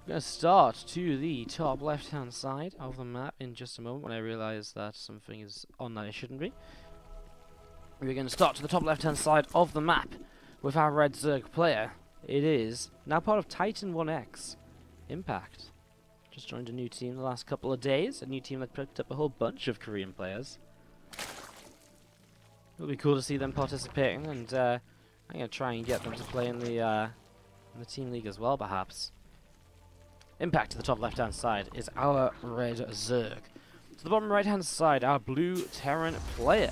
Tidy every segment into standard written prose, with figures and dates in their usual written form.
going to start to the top left-hand side of the map in just a moment when I realise that something is on that it shouldn't be. We're going to start to the top left-hand side of the map with our red Zerg player. It is now part of Titan 1X. Impact. Just joined a new team the last couple of days. A new team that picked up a whole bunch of Korean players. It'll be cool to see them participating, and I'm going to try and get them to play in the team league as well, perhaps. Impact to the top left-hand side is our red Zerg. To the bottom right-hand side, our blue Terran player.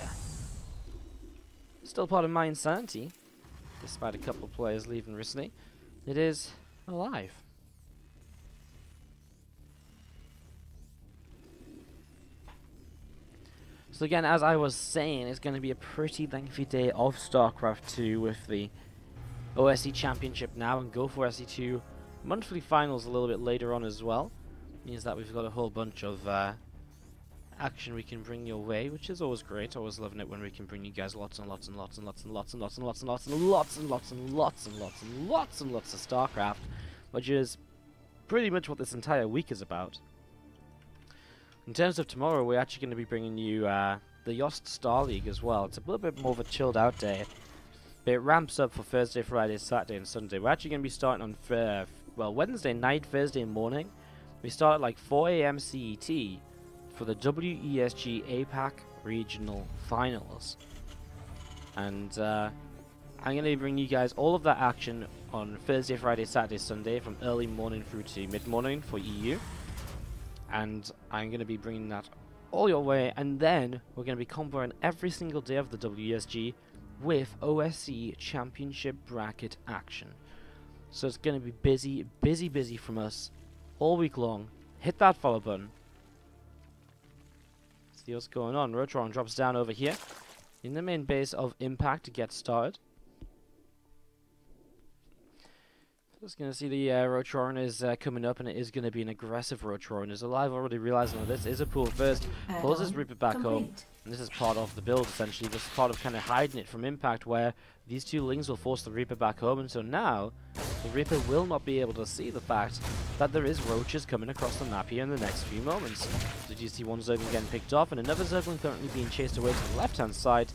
Still part of my insanity, despite a couple of players leaving recently. It is aLive. So again, as I was saying, it's going to be a pretty lengthy day of StarCraft 2 with the OSC Championship now and Go for SC2 monthly finals a little bit later on as well. Means that we've got a whole bunch of action we can bring your way, which is always great. Always loving it when we can bring you guys lots and lots and lots and lots and lots and lots and lots and lots and lots and lots and lots and lots and lots and lots of StarCraft, which is pretty much what this entire week is about. In terms of tomorrow, we're actually going to be bringing you the Yost Star League as well. It's a little bit more of a chilled out day. But it ramps up for Thursday, Friday, Saturday and Sunday. We're actually going to be starting on Wednesday night, Thursday morning. We start at like 4 AM CET for the WESG APAC Regional Finals. And I'm going to bring you guys all of that action on Thursday, Friday, Saturday, Sunday from early morning through to mid-morning for EU. And I'm going to be bringing that all your way, and then we're going to be comboing every single day of the WESG with OSC Championship Bracket action. So it's going to be busy, busy, busy from us all week long. Hit that follow button. See what's going on. Rotron drops down over here in the main base of Impact to get started. Just going to see the Rotron is coming up, and it is going to be an aggressive Rotron. As aLive already realizing that this is a pool first, pulls his Reaper back home, and this is part of the build essentially. This is part of kind of hiding it from Impact, where these two Lings will force the Reaper back home, and so now the Reaper will not be able to see the fact that there is roaches coming across the map here in the next few moments. Did you see one Zergling getting picked off, and another Zergling currently being chased away to the left-hand side?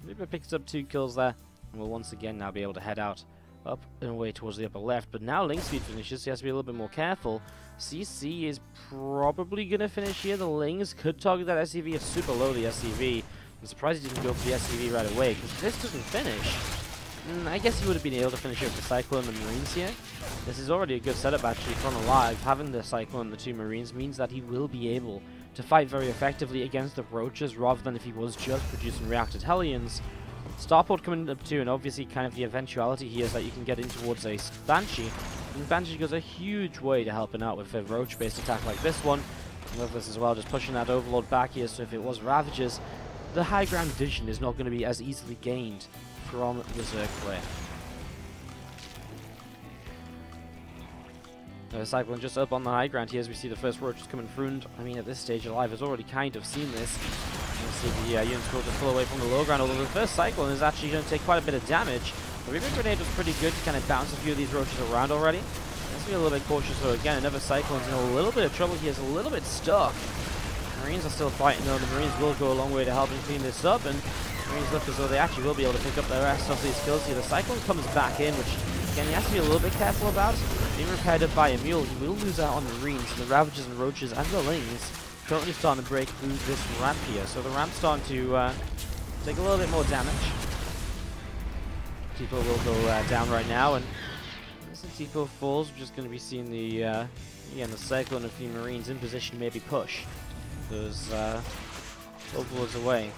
Reaper picks up 2 kills there, and will once again now be able to head out up and away towards the upper left. But now Link speed finishes, so he has to be a little bit more careful. CC is probably going to finish here. The Lings could target that SCV. It's super low, the SCV. I'm surprised he didn't go for the SCV right away, because if this doesn't finish, I guess he would have been able to finish it with the Cyclone and the Marines here. This is already a good setup actually from aLive. Having the Cyclone and the 2 Marines means that he will be able to fight very effectively against the Roaches, rather than if he was just producing reacted Hellions. Starport coming up too, and obviously kind of the eventuality here is that you can get in towards a Banshee. And Banshee goes a huge way to helping out with a Roach-based attack like this one. I love this as well, just pushing that Overlord back here, so if it was Ravagers, the high ground vision is not going to be as easily gained from the Zerg player. Cyclone just up on the high ground here as we see the first Roaches coming through, and I mean at this stage aLive has already kind of seen this. You see the units go just pull away from the low ground, although the first Cyclone is actually going to take quite a bit of damage. The Reaper Grenade was pretty good to kind of bounce a few of these Roaches around already. Let's be a little bit cautious though. Again, another Cyclone's in a little bit of trouble here, is a little bit stuck. Marines are still fighting though. The Marines will go a long way to helping clean this up, and Marines look as though they actually will be able to pick up the rest of these kills here. The Cyclone comes back in, which again he has to be a little bit careful about. Being repaired up by a mule, he will lose out on the Marines, and the Ravagers and Roaches and the Lings currently starting to break through this ramp here. So the ramp's starting to take a little bit more damage. Tipo will go down right now, and as the Tipo falls, we're just going to be seeing the again the Cyclone and a few Marines in position, maybe push those Overlords away.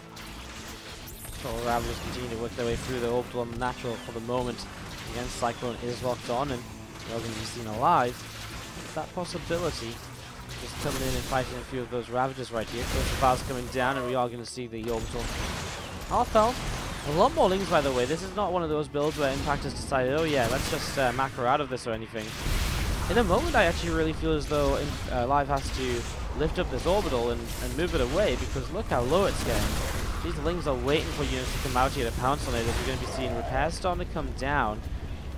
So the Ravagers continue to work their way through the Orbital on the natural for the moment. Again, Cyclone is locked on, and we're going to be seen aLive. That possibility just coming in and fighting a few of those Ravagers right here. First the fire's coming down, and we are going to see the Orbital. Half-health. A lot more Lings, by the way. This is not one of those builds where Impact has decided, oh yeah, let's just macro out of this or anything. In a moment, I actually really feel as though aLive has to lift up this Orbital and move it away, because look how low it's getting. These Lings are waiting for units to come out here to pounce on it, as we're going to be seeing repairs starting to come down.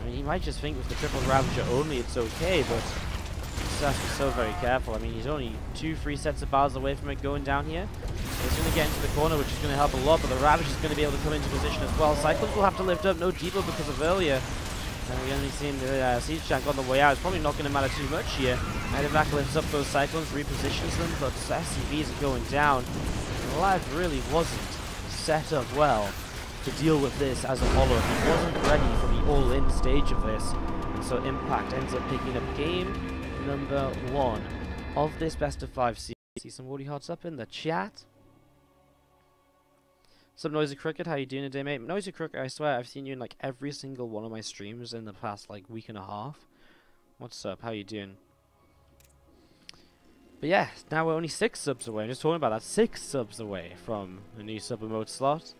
I mean, you might just think with the triple Ravager only it's okay, but to have to be so very careful. I mean, he's only 2-3 sets of bars away from it going down here. He's going to get into the corner, which is going to help a lot, but the Ravage is going to be able to come into position as well. Cyclones will have to lift up, no depot because of earlier. And we only seen the Siege Tank on the way out. It's probably not going to matter too much here. Medevac lifts up those Cyclones, repositions them, but SCVs are going down. And aLive really wasn't set up well to deal with this as a follow-up. He wasn't ready for the all-in stage of this. And so Impact ends up picking up game number 1 of this best of 5 series. See some Woody Hearts up in the chat. What's up, Noisy Cricket? How you doing today, mate? Noisy Cricket, I swear I've seen you in like every single one of my streams in the past like week and a half. What's up? How you doing? But yeah, now we're only 6 subs away. I'm just talking about that. 6 subs away from a new sub emote slot.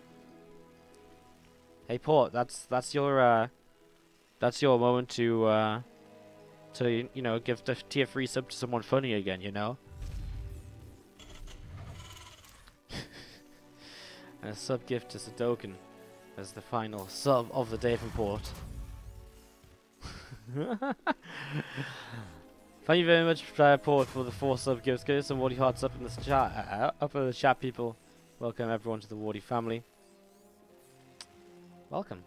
Hey Port, that's your moment to you know, give the tier 3 sub to someone funny again, you know. And a sub gift to Sudokan as the final sub of the day from Port. Thank you very much, Port, for the 4 sub gifts. Get some Wardy hearts up in the chat, up in the chat, people. Welcome everyone to the Wardy family. Welcome.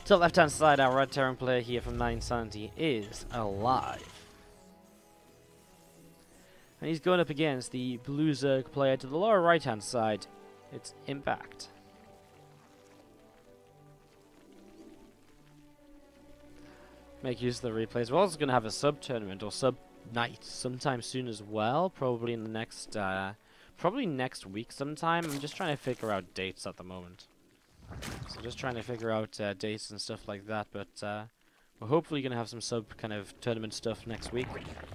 Top left hand side, our red Terran player here from 970 is aLive. And he's going up against the blue Zerg player to the lower right hand side. It's Impact. Make use of the replays. We're also going to have a sub tournament or sub night sometime soon as well. Probably in the next, probably next week sometime. I'm just trying to figure out dates at the moment. So just trying to figure out dates and stuff like that. But we're hopefully going to have some sub kind of tournament stuff next week.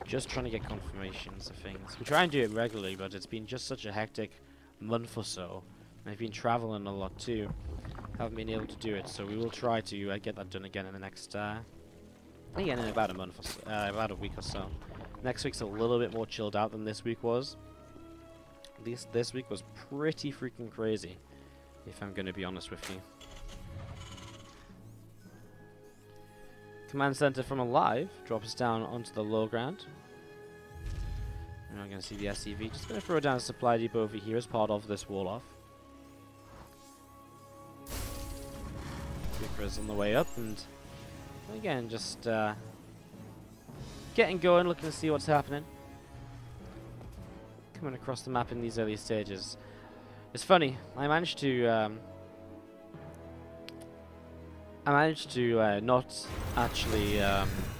Just trying to get confirmations of things. We try and do it regularly, but it's been just such a hectic month or so. And I've been traveling a lot too. Haven't been able to do it, so we will try to get that done again in the next, again in about a month or so, about a week or so. Next week's a little bit more chilled out than this week was. At least this week was pretty freaking crazy, if I'm going to be honest with you. Command center from aLive drops down onto the low ground. And I'm going to see the SCV. Just going to throw down a supply depot over here as part of this wall off. Reaper is on the way up, and again, just getting going, looking to see what's happening. Coming across the map in these early stages. It's funny, I managed to not actually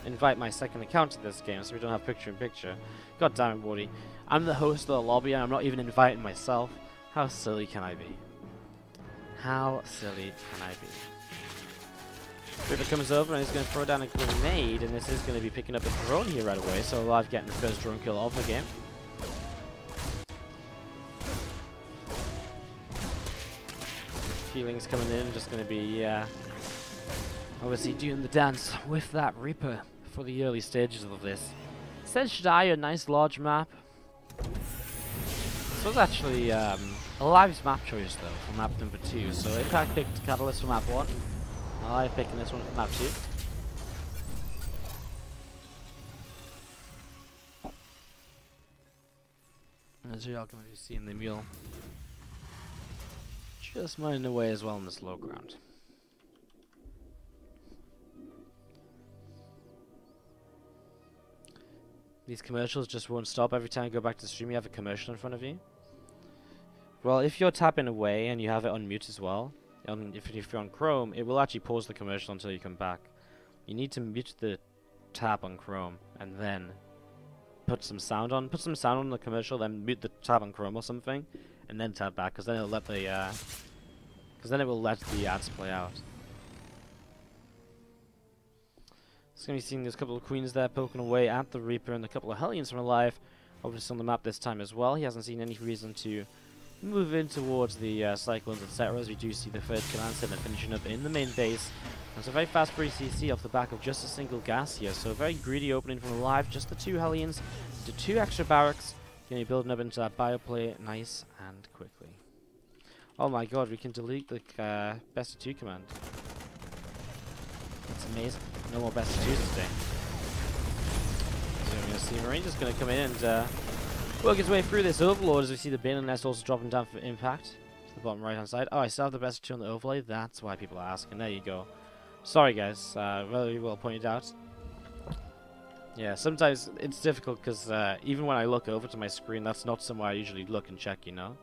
invite my second account to this game, so we don't have picture-in-picture. God damn it, Woody. I'm the host of the lobby and I'm not even inviting myself. How silly can I be? How silly can I be? Reaper comes over and he's going to throw down a grenade, and this is going to be picking up a drone here right away, so aLive getting the first drone kill of the game. Feelings coming in, just going to be obviously doing the dance with that Reaper for the early stages of this. Said Shadai, a nice large map. This was actually aLive's map choice though for map number 2, so Impact picked Catalyst for map 1. aLive picking this one for map 2. As you're going to be seeing the mule just mining away as well on this low ground. These commercials just won't stop. Every time you go back to the stream, you have a commercial in front of you. Well, if you're tapping away and you have it on mute as well, if you're on Chrome, it will actually pause the commercial until you come back. You need to mute the tab on Chrome and then put some sound on. Put some sound on the commercial, then mute the tab on Chrome or something, and then tab back, because then it'll let the ads play out. It's going to be seeing there's a couple of Queens there poking away at the Reaper, and a couple of Hellions from aLive obviously on the map this time as well. He hasn't seen any reason to move in towards the Cyclones, etc. As we do see the third command center finishing up in the main base. And so very fast pre-CC off the back of just a single gas here. So a very greedy opening from aLive. Just the 2 Hellions to 2 extra barracks. Going to be building up into that bioplay nice and quickly. Oh my god, we can delete the best of 2 command. That's amazing. No more best of 2s today. to see Marine just going to come in and work his way through this Overlord as we see the Bane nest also dropping down for impact to the bottom right hand side. Oh, I still have the best 2 on the overlay. That's why people are asking. There you go. Sorry guys, very well pointed out. Yeah, sometimes it's difficult because even when I look over to my screen, that's not somewhere I usually look and check, you know.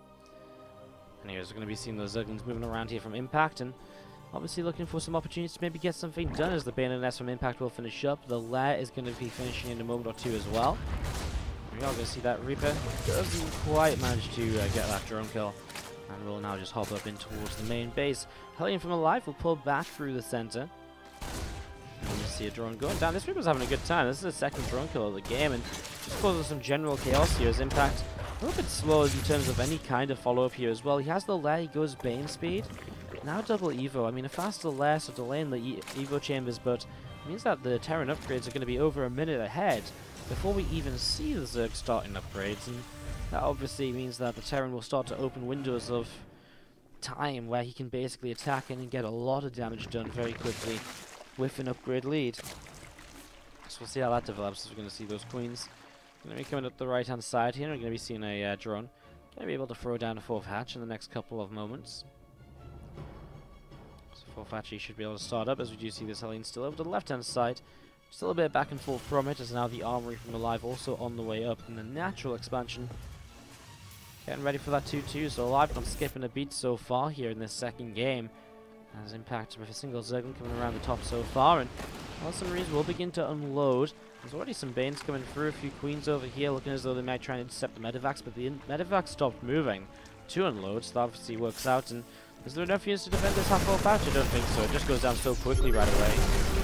Anyways, we're going to be seeing those Zerglings moving around here from impact and obviously looking for some opportunities to maybe get something done as the Bayonet from impact will finish up. The Lair is going to be finishing in a moment or two as well. We are going to see that Reaper doesn't quite manage to get that drone kill. And we'll now just hop up in towards the main base. Hellion from aLive will pull back through the center. And you see a drone going down. This Reaper's having a good time. This is the second drone kill of the game and just causing some general chaos here as impact a little bit slow in terms of any kind of follow-up here as well. He has the Lair, he goes Bane speed. Now double Evo. I mean, a faster Lair, so delaying the Evo chambers, but it means that the Terran upgrades are going to be over a minute ahead before we even see the Zerg starting upgrades. And that obviously means that the Terran will start to open windows of time where he can basically attack in and get a lot of damage done very quickly with an upgrade lead. So we'll see how that develops as we're going to see those Queens. Going to be coming up the right hand side here. We're going to be seeing a drone. Going to be able to throw down a 4th hatch in the next couple of moments. So 4th hatch should be able to start up as we do see this Hellion still over to the left hand side. Still a bit back and forth from it as now the armory from aLive also on the way up in the natural expansion. Getting ready for that 2-2, so aLive not skipping a beat so far here in this second game. As impact with a single Zergling coming around the top so far, and well, some Marines will begin to unload. There's already some Banes coming through, a few Queens over here looking as though they might try and intercept the Medivacs, but the Medivacs stopped moving to unload, so that obviously works out. And is there enough units to defend this half-wall patch? I don't think so. It just goes down so quickly right away.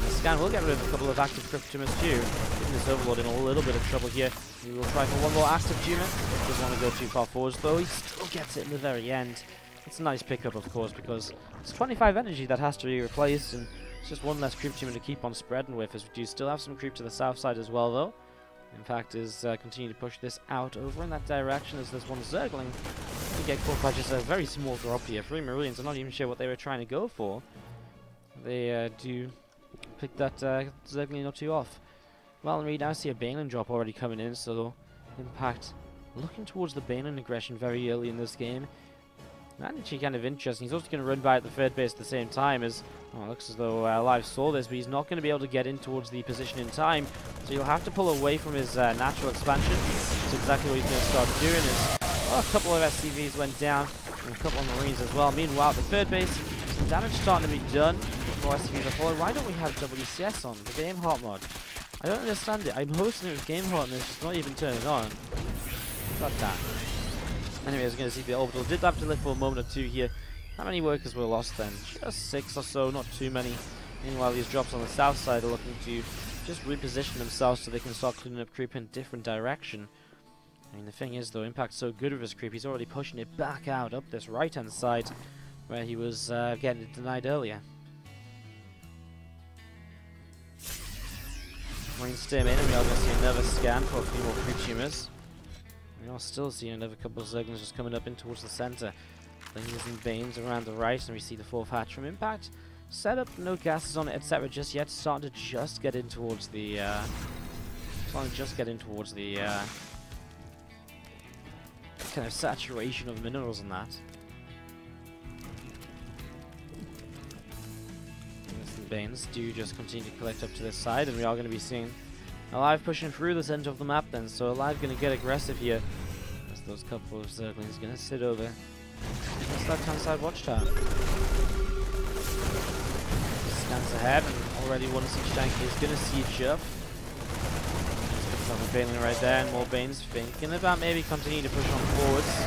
The scan will get rid of a couple of active Crypt Tumors too, getting this Overlord in a little bit of trouble here. We will try for one more active Tumor. Doesn't want to go too far forwards though. He still gets it in the very end. It's a nice pickup, of course, because it's 25 energy that has to be replaced, and it's just one less creep tumor to keep on spreading with, as we do still have some creep to the south side as well, though. In fact, is continue to push this out over in that direction as there's one Zergling. We get caught by just a very small drop here. 3 Marines, I'm not even sure what they were trying to go for. They do pick that Zergling or 2 off. Well, and we now see a Baneling drop already coming in, so impact looking towards the Baneling aggression very early in this game. That's actually kind of interesting. He's also going to run by at the 3rd base at the same time as, oh, it looks as though aLive saw this, but he's not going to be able to get in towards the position in time, so he'll have to pull away from his natural expansion. That's exactly what he's going to start doing. Is, well, a couple of SCVs went down, and a couple of Marines as well. Meanwhile, at the 3rd base, some damage starting to be done. More SCVs are followed. Why don't we have WCS on, the Game Heart mod? I don't understand it. I'm hosting it with Game Heart and it's just not even turning on. God damn. Anyway, as we're going to see the Orbital did have to live for a moment or two here. How many workers were lost then? Just 6 or so, not too many. Meanwhile, these drops on the south side are looking to just reposition themselves so they can start cleaning up creep in a different direction. I mean, the thing is, though, Impact's so good with his creep, he's already pushing it back out up this right-hand side where he was getting it denied earlier. Marines stay in, and we are going to see another scan for a few more creep tumors. We are still seeing another couple of Zerglings just coming up in towards the center. Things and Banes around the right, and we see the 4th hatch from impact. Set up, no gases on it, etc. just yet. Starting to just get in towards the kind of saturation of minerals and that. And Banes do just continue to collect up to this side, and we are going to be seeing aLive pushing through the center of the map then, so aLive going to get aggressive here. As those couple of Zerglings going to sit over against that Kansai watchtower. Scans ahead, and already one siege tank is going to siege up. Another Baneling right there, and more Banes thinking about maybe continuing to push on forwards.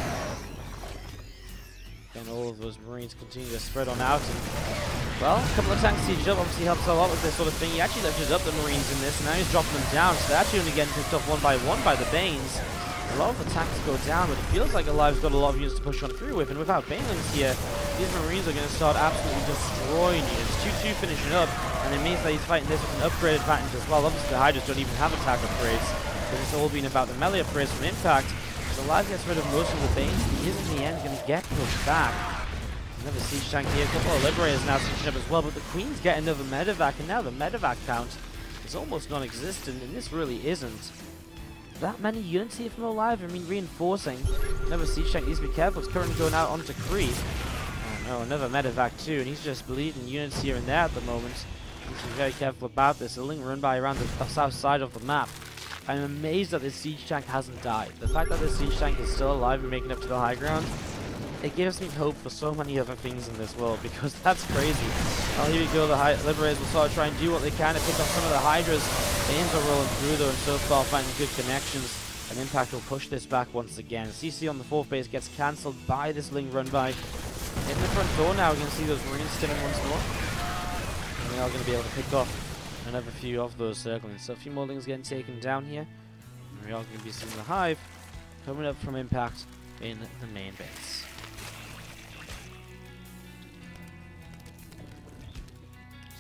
Then all of those Marines continue to spread on out, and well, a couple of tanks sieged up obviously helps a lot with this sort of thing. He actually lifted up the Marines in this, and now he's dropping them down, so they're actually only getting picked off one by the Banes. A lot of the tanks go down, but it feels like aLive's got a lot of units to push on through with, and without Banelings here, these Marines are going to start absolutely destroying units. 2-2 finishing up, and it means that he's fighting this with an upgrade advantage as well. Obviously the Hydras don't even have attack upgrades, but it's all been about the melee upgrades from impact. So aLive gets rid of most of the Banes, he is in the end going to get pushed back. Another siege tank here, a couple of Liberators now sieging up as well, but the Queens get another Medivac, and now the Medivac count is almost non-existent, and this really isn't that many units here from aLive. I mean, reinforcing. Another siege tank needs to be careful. It's currently going out onto creep. Oh no, another medevac too, and he's just bleeding units here and there at the moment. Needs to be very careful about this. A Ling run by around the south side of the map. I'm amazed that this siege tank hasn't died. The fact that this siege tank is still alive and making up to the high ground, it gives me hope for so many other things in this world, because that's crazy. Well, here we go, the Liberators will sort of try and do what they can to pick up some of the Hydras. Banes are rolling through though, and so far finding good connections. And Impact will push this back once again. CC on the 4th base gets cancelled by this Ling run by. In the front door now, we're going to see those Marines stimming once more. And we are going to be able to pick off another few of those circlings. So a few more Lings getting taken down here. And we are going to be seeing the Hive coming up from Impact in the main base.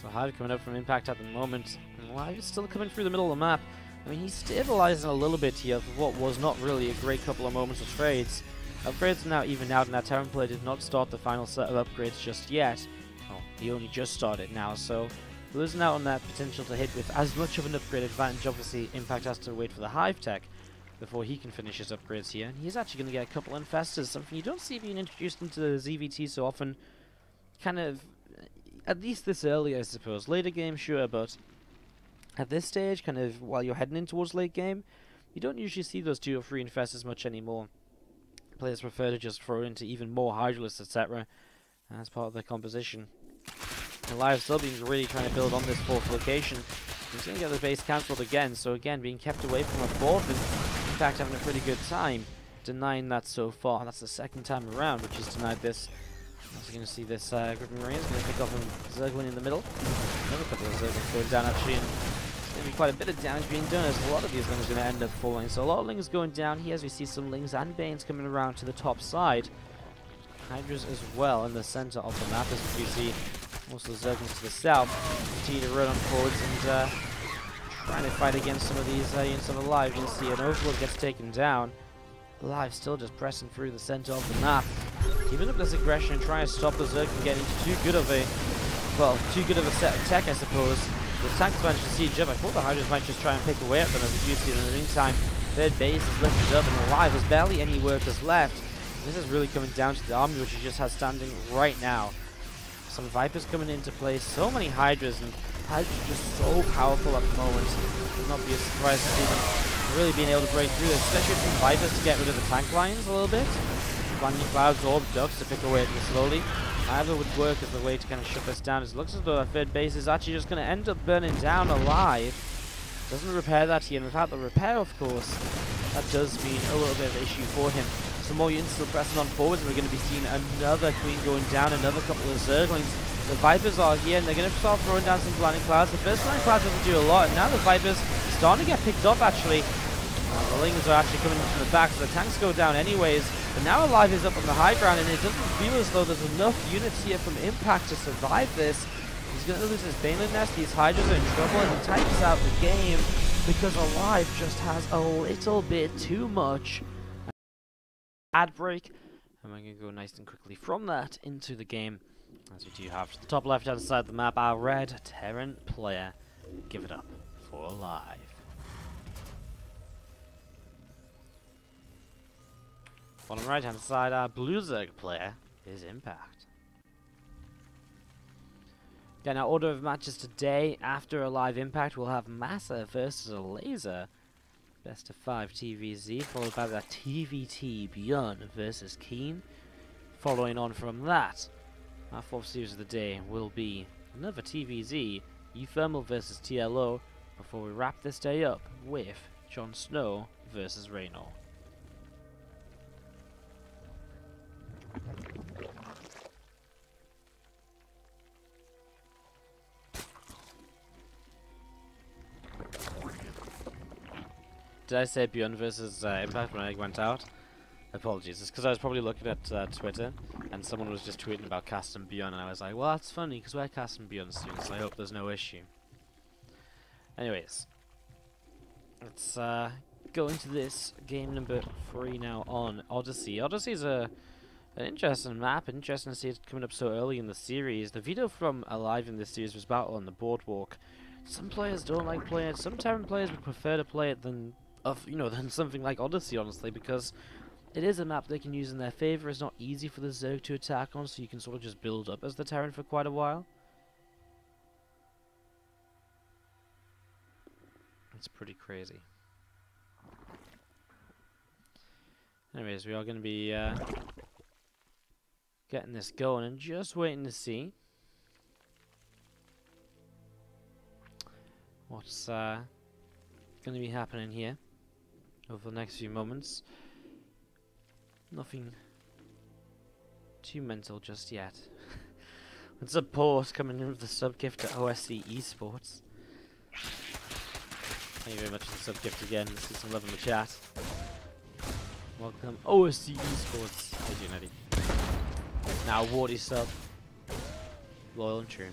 So Hive coming up from Impact at the moment. And aLive is still coming through the middle of the map. I mean, he's stabilizing a little bit here for what was not really a great couple of moments of trades. Upgrades are now even out, and that Terran player did not start the final set of upgrades just yet. Oh, he only just started now, so losing out on that potential to hit with as much of an upgrade advantage. Obviously, Impact has to wait for the Hive tech before he can finish his upgrades here. And he's actually going to get a couple of infestors, something you don't see being introduced into the ZVT so often. Kind of, at least this early, I suppose. Later game, sure, but at this stage, kind of while you're heading in towards late game, you don't usually see those 2 or 3 infestors much anymore. Players prefer to just throw into even more Hydralisks, etc. as part of their composition. aLive still being really trying to build on this 4th location. He's going to get the base cancelled again, so again being kept away from a 4th, and in fact having a pretty good time denying that so far. That's the 2nd time around which he's denied this. Also going to see this group of Marines going to pick off a Zerglin in the middle. Another couple of Zerglins going down actually, and there's going to be quite a bit of damage being done as a lot of these Lings are going to end up falling. So a lot of Lings going down here as we see some Lings and Banes coming around to the top side. Hydras as well in the center of the map, as we see also Zerglins to the south. Continue to run on forwards and trying to fight against some of these units of aLive. You can see an Overlord gets taken down. aLive still just pressing through the center of the map, keeping up this aggression and trying to stop the Zerg from getting too good of a set of tech, I suppose. The tanks managed to siege up. I thought the Hydras might just try and pick away at them, as you see in the meantime. 3rd base is lifted up and aLive. There's barely any workers left. This is really coming down to the army which he just has standing right now. Some Vipers coming into play, so many Hydras, and Hydras are just so powerful at the moment. Would not be a surprise to see them really being able to break through this, especially with some Vipers to get rid of the tank lines a little bit. Blinding Clouds, Orb, Ducks to pick away at them slowly. Either would work as a way to kind of shut this down. It looks as though our 3rd base is actually just going to end up burning down aLive. Doesn't repair that here, and without the repair, of course, that does mean a little bit of an issue for him. Some more units still pressing on forwards, and we're going to be seeing another Queen going down, another couple of Zerglings. The Vipers are here, and they're going to start throwing down some Blinding Clouds. The first Blinding Clouds doesn't do a lot, and now the Vipers are starting to get picked up, actually. The Lings are actually coming in from the back, so the tanks go down anyways. But now aLive is up on the high ground, and it doesn't feel as though there's enough units here from Impact to survive this. He's going to lose his Baneling Nest. These Hydras are in trouble, and he types out the game because aLive just has a little bit too much. Ad break, and we're going to go nice and quickly from that into the game, as we do have to the top left hand side of the map our red Terran player. Give it up for aLive. On the right hand side, our blue Zerg player is Impact. Again, our order of matches today, after aLive Impact, we'll have Massa versus a Laser. Best of 5 TvZ, followed by that TvT Beyond versus Keen. Following on from that, our 4th series of the day will be another TvZ, Euthermal versus TLO, before we wrap this day up with Jon Snow versus Raynor. Did I say Beyond versus Impact when I went out? Apologies, it's because I was probably looking at Twitter, and someone was just tweeting about casting Beyond, and I was like, well, that's funny, because we're casting Beyond soon, so I hope there's no issue. Anyways, let's go into this game number 3 now on Odyssey. Odyssey is an interesting map, interesting to see it coming up so early in the series. The video from aLive in this series was Battle on the Boardwalk. Some players don't like playing it, some Terran players would prefer to play it than of, you know, than something like Odyssey, honestly, because it is a map they can use in their favor. It's not easy for the Zerg to attack on, so you can sort of just build up as the Terran for quite a while. It's pretty crazy. Anyways, we are going to be getting this going and just waiting to see what's going to be happening here over the next few moments. Nothing too mental just yet. It's a pause coming in with the sub-gift to OSC Esports. Thank you very much for the sub-gift again. Let's see some love in the chat. Welcome, OSC Esports. How you doing, Eddie? Now, Wardy sub. Loyal and true.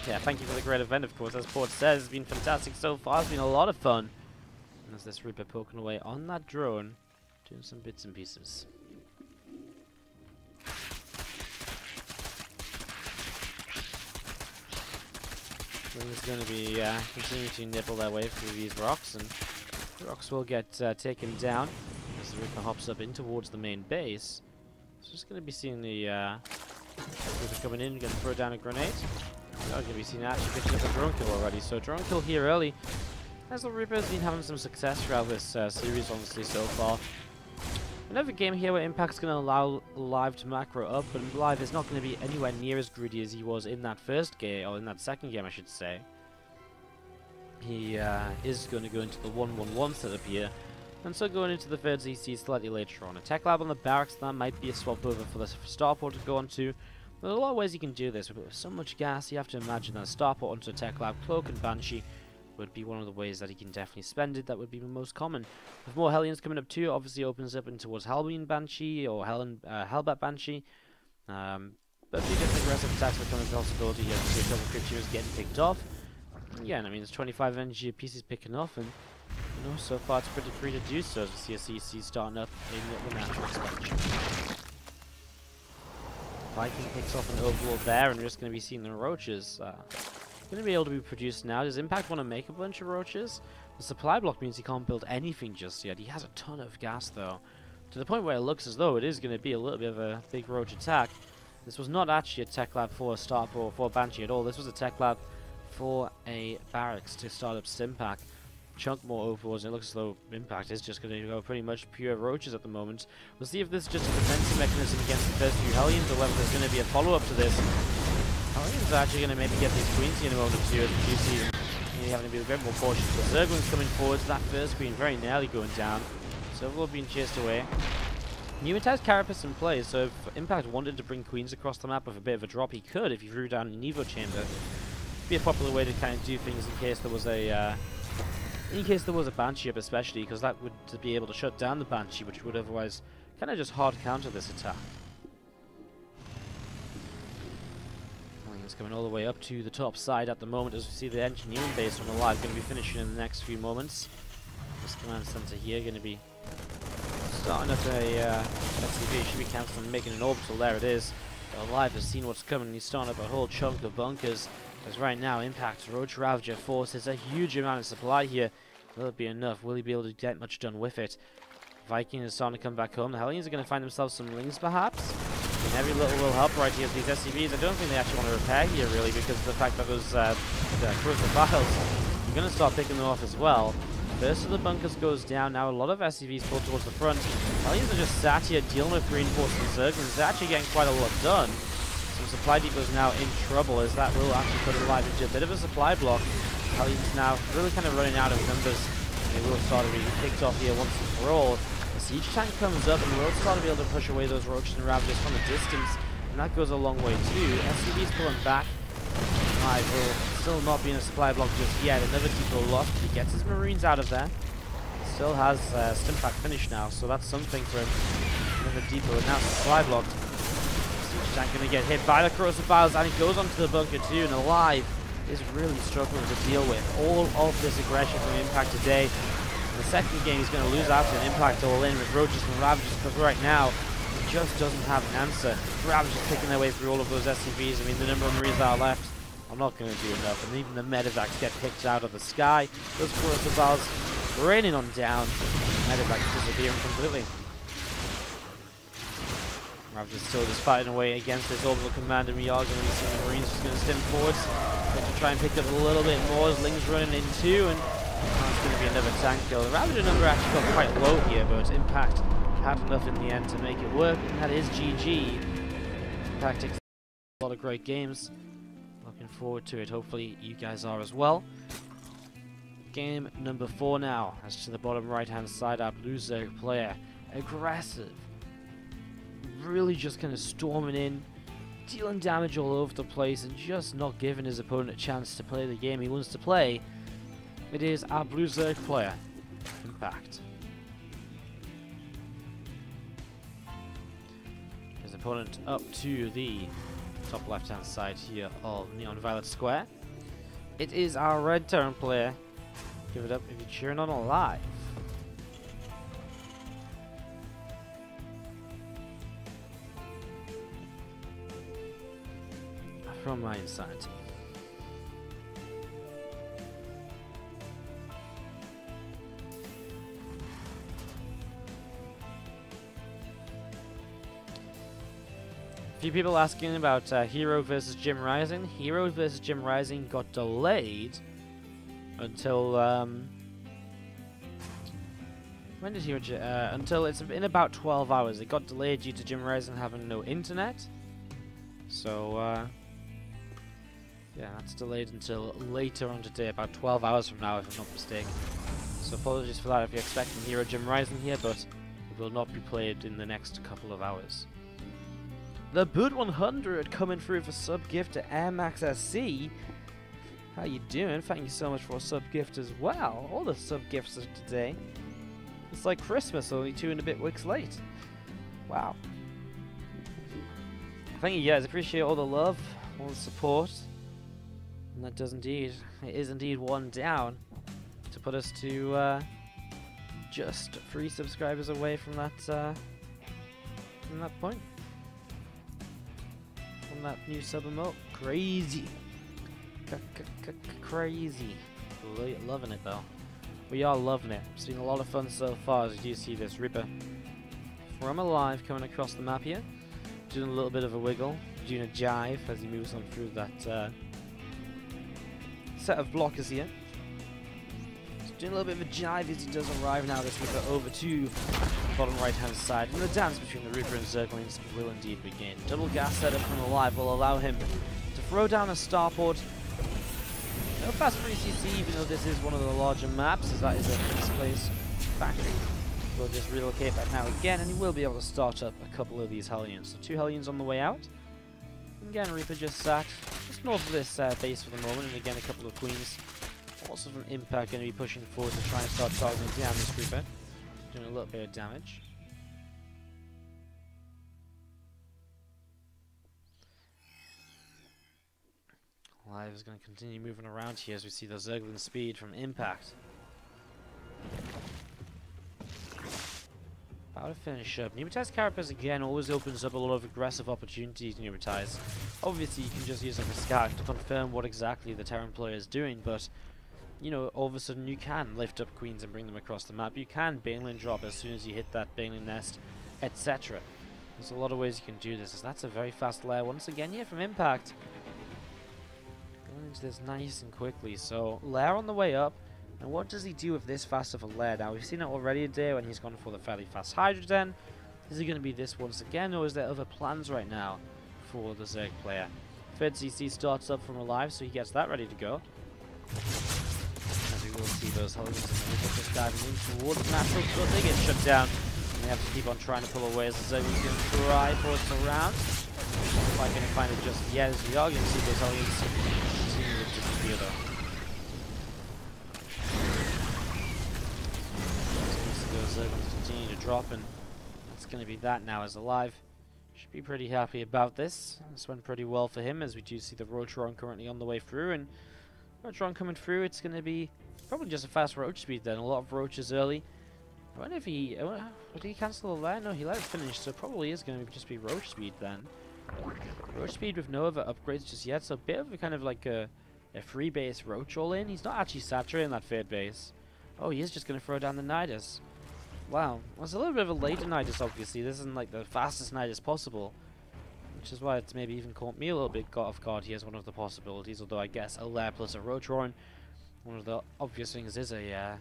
Yeah, thank you for the great event, of course. As Port says, it's been fantastic so far. It's been a lot of fun. And there's this Reaper poking away on that drone, doing some bits and pieces. He's going to be continuing to nibble their way through these rocks, and the rocks will get taken down as the Reaper hops up in towards the main base. So just going to be seeing the Reaper coming in, going to throw down a grenade. We're going to be seeing actually picking up a drone kill already. So drone kill here early, as the Reaper has been having some success throughout this series, honestly, so far. Another game here where Impact's going to allow Live to macro up, but Live is not going to be anywhere near as greedy as he was in that first game, or in that second game, I should say. He is going to go into the 1-1-1 setup here, and so going into the third ZC slightly later on. A tech lab on the barracks, that might be a swap over for the starport to go onto. There's a lot of ways you can do this, but with so much gas, you have to imagine that a starport onto a tech lab, cloak and banshee would be one of the ways that he can definitely spend it. That would be the most common. With more Hellions coming up too, obviously opens up in towards Halloween Banshee or Hellbat Banshee. But if you get aggressive attacks become a possibility, you have to see a couple of creatures getting picked off. Yeah, and I mean, there's 25 energy pieces picking off, and you know, so far it's pretty free to do so as we see a CC starting up in the natural expansion. Viking picks off an overlord there, and we're just going to be seeing the roaches. Going to be able to be produced now. Does Impact want to make a bunch of roaches? The supply block means he can't build anything just yet. He has a ton of gas though, to the point where it looks as though it is going to be a little bit of a big roach attack. This was not actually a tech lab for a starport or for a Banshee at all. This was a tech lab for a barracks to start up Stimpack. Chunk more overlords, and it looks as though Impact is just going to go pretty much pure roaches at the moment. We'll see if this is just a defensive mechanism against the first few Hellions, or whether there's going to be a follow-up to this. Hellions are actually going to maybe get these queens in a moment or two, as you see them having to be a bit more cautious. The Zerglings coming forward to that first queen, very nearly going down. So overlord being chased away. Newman has Carapace in play, so if Impact wanted to bring queens across the map with a bit of a drop, he could if he threw down an Evo chamber. It'd be a popular way to kind of do things in case there was a Banshee up, especially, because that would be able to shut down the Banshee, which would otherwise kind of just hard counter this attack. It's coming all the way up to the top side at the moment, as we see the engineering base on aLive going to be finishing in the next few moments. This command center here going to be starting up a SCV. Should be cancelling, making an orbital. There it is. aLive has seen what's coming. He's starting up a whole chunk of bunkers. As right now, Impact Roach Ravager forces a huge amount of supply here. Will it be enough? Will he be able to get much done with it? Viking is starting to come back home. The Hellions are going to find themselves some lings, perhaps. And every little will help right here with these SCVs. I don't think they actually want to repair here, really, because of the fact that those corrosive vials, you're going to start picking them off as well. First of the bunkers goes down. Now a lot of SCVs pulled towards the front. Hellions are just sat here dealing with reinforced and Zerglings. It's actually getting quite a lot done. Some supply depots now in trouble, as that will actually put aLive into a bit of a supply block. Hellions now really kind of running out of numbers. They will start to be picked off here once and for all. The siege tank comes up and will start to be able to push away those roaches and ravagers from a distance, and that goes a long way too. SCV's pulling back. aLive will still not be in a supply block just yet. Another depot lost. He gets his marines out of there. Still has Stimpack finished now, so that's something for him. Another depot and now supply blocked. Siege tank going to get hit by the corrosive vials, and he goes onto the bunker too, and aLive is really struggling to deal with all of this aggression from Impact today. In the second game, he's going to lose out to an Impact all in with roaches and ravagers, because right now he just doesn't have an answer. Ravagers picking their way through all of those SCVs. I mean, the number of marines that are left, I'm not going to do enough. And even the medevacs get picked out of the sky. Those corrosive vials raining on down. And it's like disappearing completely. Ravage still just fighting away against this orbital command, and we are going to see the Marines just going to stem forwards. Going to try and pick up a little bit more as Ling's running in too, and it's going to be another tank kill. The Ravager number actually got quite low here, but Impact had enough in the end to make it work, and that is GG. Impact takes a lot of great games. Looking forward to it. Hopefully you guys are as well. Game number 4 now. As to the bottom right hand side, our Blue Zerg player. Aggressive. Really just kind of storming in, dealing damage all over the place, and just not giving his opponent a chance to play the game he wants to play. It is our Blue Zerg player, Impact. His opponent up to the top left hand side here of Neon Violet Square. It is our Red Terran player. Give it up if you're cheering on aLive. From my insanity. A few people asking about Hero versus Gym Rising. Hero versus Gym Rising got delayed until when did Hero until it's in about 12 hours. It got delayed due to Gym Rising having no internet. So yeah, that's delayed until later on today, about 12 hours from now if I'm not mistaken. So apologies for that if you're expecting Hero Gym Rising here, but it will not be played in the next couple of hours. The Boot 100 coming through for sub gift to Air Max SC. How you doing? Thank you so much for a sub gift as well. All the sub gifts of today. It's like Christmas, only 2 and a bit weeks late. Wow. Thank you guys, appreciate all the love, all the support. And that does indeed, it is indeed one down to put us to just 3 subscribers away from that point. From that new sub emote. Crazy. Crazy. Loving it though. We are loving it. Seeing a lot of fun so far as you do see this Reaper from aLive coming across the map here. Doing a little bit of a wiggle, doing a jive as he moves on through that set of blockers here. Just doing a little bit of a jive as he does arrive now, this Reaper over to the bottom right hand side. And the dance between the Reaper and Zerglings will indeed begin. Double gas setup from aLive will allow him to throw down a starport. No fast free CC, even though this is one of the larger maps, as that is a fixed place factory. We'll just relocate back now again, and he will be able to start up a couple of these Hellions. So 2 Hellions on the way out. And again, Reaper just sat just north of this base for the moment, and again a couple of Queens. Also from Impact going to be pushing forward to try and start targeting down this Reaper. Doing a little bit of damage. aLive is going to continue moving around here as we see the Zerglin speed from Impact. About to finish up. Pneumatize Carapace again always opens up a lot of aggressive opportunities to Pneumatize. Obviously you can just use like a scout to confirm what exactly the Terran player is doing, but you know, all of a sudden you can lift up Queens and bring them across the map. You can Baneling drop as soon as you hit that Baneling nest, etc. There's a lot of ways you can do this, as that's a very fast lair once again here from Impact. Going into this nice and quickly, so lair on the way up. And what does he do with this fast of a lair? Now, we've seen it already today when he's gone for the fairly fast Hydrogen. Is he going to be this once again, or is there other plans right now for the Zerg player? Third CC starts up from aLive, so he gets that ready to go. As we will see those Hellions and the Reaper just diving in towards the natural, but they get shut down. And they have to keep on trying to pull away as the Zerg is going to try for us around. Not quite going to find it just yet, as we are going to see those Hellions continue to disappear though. Zerglings continue to drop, and that's going to be that now as aLive. Should be pretty happy about this. This went pretty well for him, as we do see the Roachron currently on the way through, and Roachron coming through, it's going to be probably just a fast Roach speed then. A lot of Roaches early. I wonder if he... did he cancel the lair? No, he let it finish, so probably is going to just be Roach speed then. Roach speed with no other upgrades just yet, so a bit of a kind of like a free base Roach all in. He's not actually saturating that third base. Oh, he is just going to throw down the Nidus. Wow, well, it's a little bit of a later Nidus, obviously. This isn't like the fastest Nidus possible, which is why it's maybe even caught me a little bit off guard here as one of the possibilities, although I guess a lair plus a Roach-Roaring. One of the obvious things is a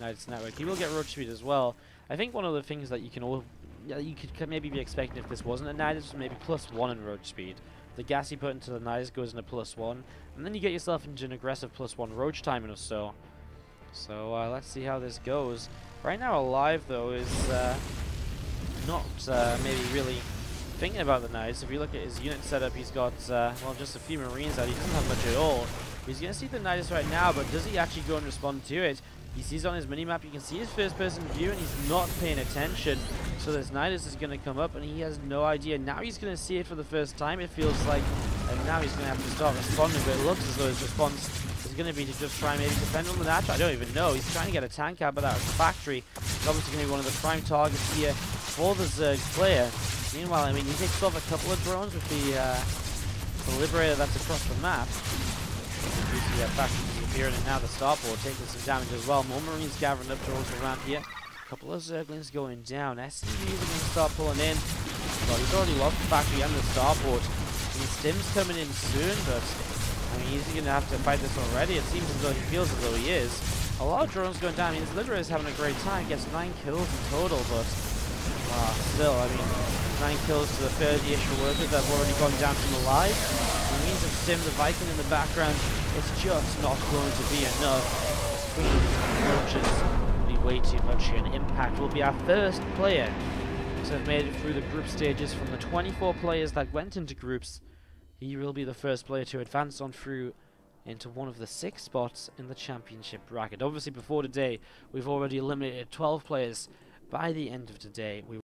Nidus network. He will get Roach speed as well. I think one of the things that you could maybe be expecting if this wasn't a Nidus was maybe +1 in Roach speed. The gas you put into the Nidus goes into +1, and then you get yourself into an aggressive +1 Roach timing or so. So let's see how this goes. Right now, aLive though is not maybe really thinking about the Nidus. If you look at his unit setup, he's got well, just a few Marines out. He doesn't have much at all. He's going to see the Nidus right now, but does he actually go and respond to it? He sees on his minimap, you can see his first-person view, and he's not paying attention. So this Nidus is going to come up, and he has no idea. Now he's going to see it for the first time, it feels like, and now he's going to have to start responding, but it looks as though his response is going to be to just try and maybe defend on the natural. I don't even know. He's trying to get a tank out, but out of the factory. It's obviously going to be one of the prime targets here for the Zerg player. Meanwhile, I mean, he takes off a couple of drones with the Liberator that's across the map. You see that factory disappearing, and now the starport taking some damage as well. More Marines gathering up drones around here. A couple of Zerglings going down. SCVs are going to start pulling in. Well, he's already lost the factory and the starport. I mean, Stim's coming in soon, but I mean, he's going to have to fight this already. It seems as though he feels as though he is. A lot of drones going down. I mean, his Liberator is having a great time. Gets 9 kills in total, but still, I mean, 9 kills to the 30-ish workers that have already gone down from aLive. It means that Stim, the Viking in the background, it's just not going to be enough. Roaches will be way too much here, and Impact will be our first player to have made it through the group stages. From the 24 players that went into groups, he will be the first player to advance on through into one of the 6 spots in the championship bracket. Obviously, before today, we've already eliminated 12 players. By the end of today, we